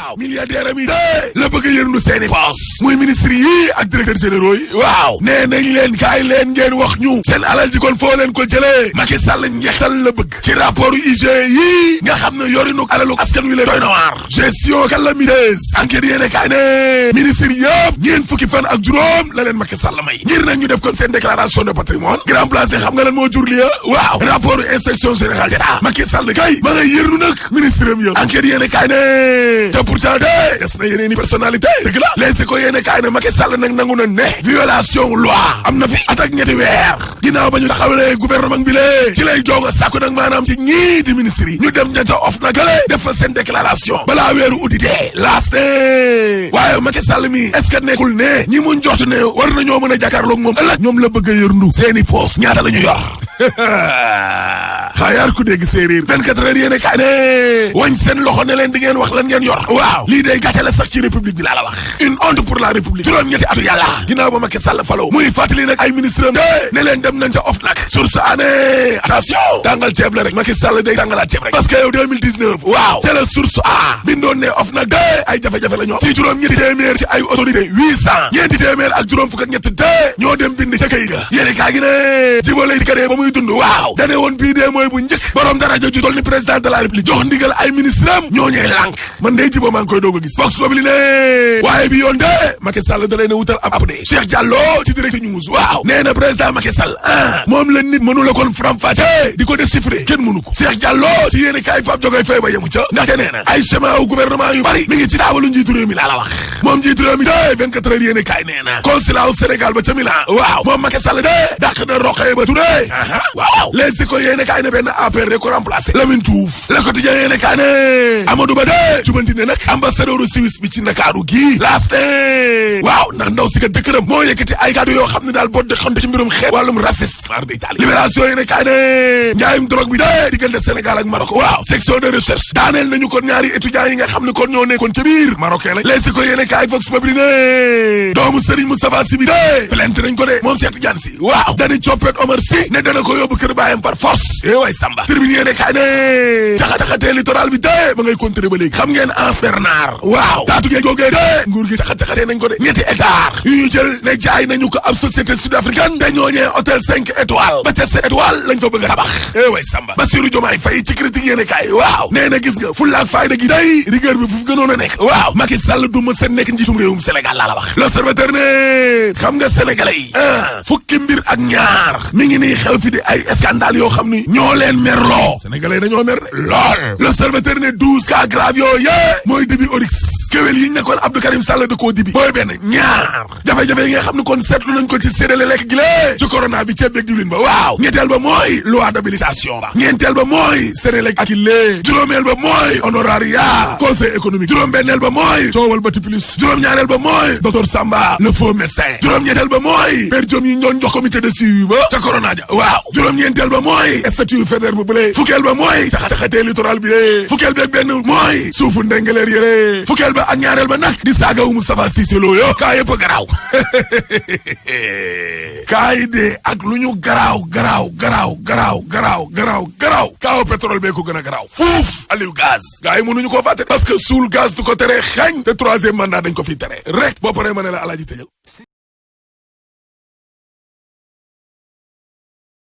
waaw milliardaire am yi de la bëgg a yërndu seeni poos muy ministre yi ak directeurs généraux yi waaw nee nañ leen kaay leen ngeen wax ñu seen alal ji kon foo leen ko jëlee Macky Sall njeextal la bëgg ci rapport IGE yi nga xam ne yorinu alalu askan wi la doy na waar gestion calamiteuse enquête yéene kaay ne ministre yëpp ñeen fukki fan ak juróom la leen Macky Sall may ngir nañ ñu def kon seen déclaration de patrimoine grand place ne xam nga lan moo jur li waaw rapport inspection générale d'État Macky Sall kay ma nga yërnu nag ministre am yëpp enquête yéene kaay ne te pourtant de des na yeneen i personnalité dëgg la leesi ko yéene kaay ne Macky Sall nag nangu na ne violation loi am na fi attaque ñetti weer ginnaaw ba ñu taxawalee gouvernement bi lee ci lay doog a sàkku nag maanaam ci ñii di ministre yi ñu dem ña ca of na gale def fa seen déclaration balaa weeru audité laas ne waaye Macky Sall mi est-ce que nekkul ne ñi mu njort ne war nañoo mën a jàkkaarloog moom ëllëg ñoom la bëgg a yërndu seeni poos ñaata la ñu yor xaayaar ku dégg séeréer 24 heures yéene kaay ne wañ seen loxo ne leen di ngeen wax lan ngeen yor waaw lii day gàcce la sax ci république bi laa la wax une honte pour la république juróom-ñetti atu yàlla ginnaaw ba Macky Sall falo muy fàttali nag ay ministre am ne leen dem nañ ca OFNAC source année attention tàngal ceeb la rek Macky Sall day tàngalaat ceeb rek parce que yow 2019 waaw ca la source a bindoon ne OFNAC de ay jafe-jafe la ñoo ci juróom-ñetti téeméer ci ay autorité 800 ñeenti téeméer ak juróom fukk ak ñett de ñoo dem bind ca kay ga yéene kaa gi ne jibalay kadee ba muy dund waaw dane woon bii dee mooy bu njëkk borom daraja ju toll ni président de la république jox ndigal ay ministre am ñoo ñee lànk man day jibo maa ngi koy doog a gis box sobli ne waaye bi yoon de Macky Sall da leen a wutal ab de Cheikh Diallo ci direct news waaw nee na président Macky Sall moom la nit mënu la kon faram-fàcce di ko déchiffrer kenn mënu ko Cheikh Diallo ci yéene kaay Pape Jogoy Faye ba yemu ca ndaxte nee na ay schéma wu gouvernement yu bari mi ngi ci taabalu njiitu réew mi laa la wax moom njiitu réew mi de 24 heures yéene kaay nee na consulat Sénégal ba ca Milan waaw moom Macky Sall de dàq na Rokhaya ba Touré waaw les si ko yéene kaay ne benn APR de ko remplacé Lamine Diouf Le Quotidien yéene kaay ne Amadou Ba de jubanti ne nag ambassadeur Suisse bi ci Ndakaaru gii laaste waaw ndax ndaw si ka dëkkëram moo yëkkati ay kàddu yoo xam ne daal boo dëxante ci mbirum xeet wàllum raciste mar d'Italie libération yéene kaay ne njaayum drogue bi de diggante Sénégal ak Maroc waaw section de recherche daaneel nañu kon ñaari étudiants yi nga xam ne kon ñoo nekkoon ca biir marocain la les si ko yéene kaay Vox Populi ne doomu Serigne Moustapha Sy bi de plainte nañ ko de moom Cheikh Tidiane Sy waaw dañu coppet Omar Sy ne dana ko yóbbu kër baayam par force way Samba tribune yéene kaay ne caxa-caxatee littoral bi de ba ngay continuer ba léegi xam ngeen Anse Bernard waaw taatu gee googee de nguur gi caxa-caxatee nañ ko de ñetti hectare yu ñu jël ne jaay nañu ko ab société sud-africaine te ñooñee hôtel 5 étoiles ba ca 7 étoiles lañ fa bëgg a tabax way Samba Bassirou Diomaye Faye ci critique yéene kaay waaw nee na gis nga fulla ak fayda gi day rigueur bi fu gënoon a nekk waaw Macky Sall du ma seen nekk njiitum réewum Sénégal laa la wax l'observateur ne xam nga sénégalais yi fukki mbir ak ñaar mi ngi nii xew fi di ay scandale yoo xam ni ñoo leen merloo sénégalais dañoo mer lool l'observateur ne 12 cas grave yooyu mooy début Oryx kéwél yi ñu nekkoon Abdou Karim Sall da koo dibi mooy benn ñaar jafe-jafe yi nga xam ne kon seetlu nañ ko ci séddale lekk gi lée ci corona bi ceeb beeg diwlin ba waaw ñetteel ba mooy loi d'habilitation ba ñeenteel ba mooy Sénélec ak illee juróomeel ba mooy honoraria conseil économique juróom-benneel ba mooy coowal bati plus juróom-ñaareel ba mooy docteur Samba le faux médecin juróom-ñetteel ba mooy per jom yi ñoon jox comité de suivi ba ca corona ja waaw juróom-ñeenteel ba mooy statut fédéral bu bële fukkeel ba mooy caxacaxatee littoral bi lée fukkeel beeg benn mooy suufu ndengaleer yëlee fukkeel ba ak ñaareel ba nag di saagawu Moustapha Cissé Lo yo kaa yëpp a garaaw kaa yi de ak lu ñu garaaw kaaw pétrole bee ko gën a garaaw fuuf Aliou gaz gaa yi mënuñu koo fàtte parce que suul gaz du ko tere xañ te troisième mandat dañ ko fi tere rek boo paree ma ne la alaaji tëjal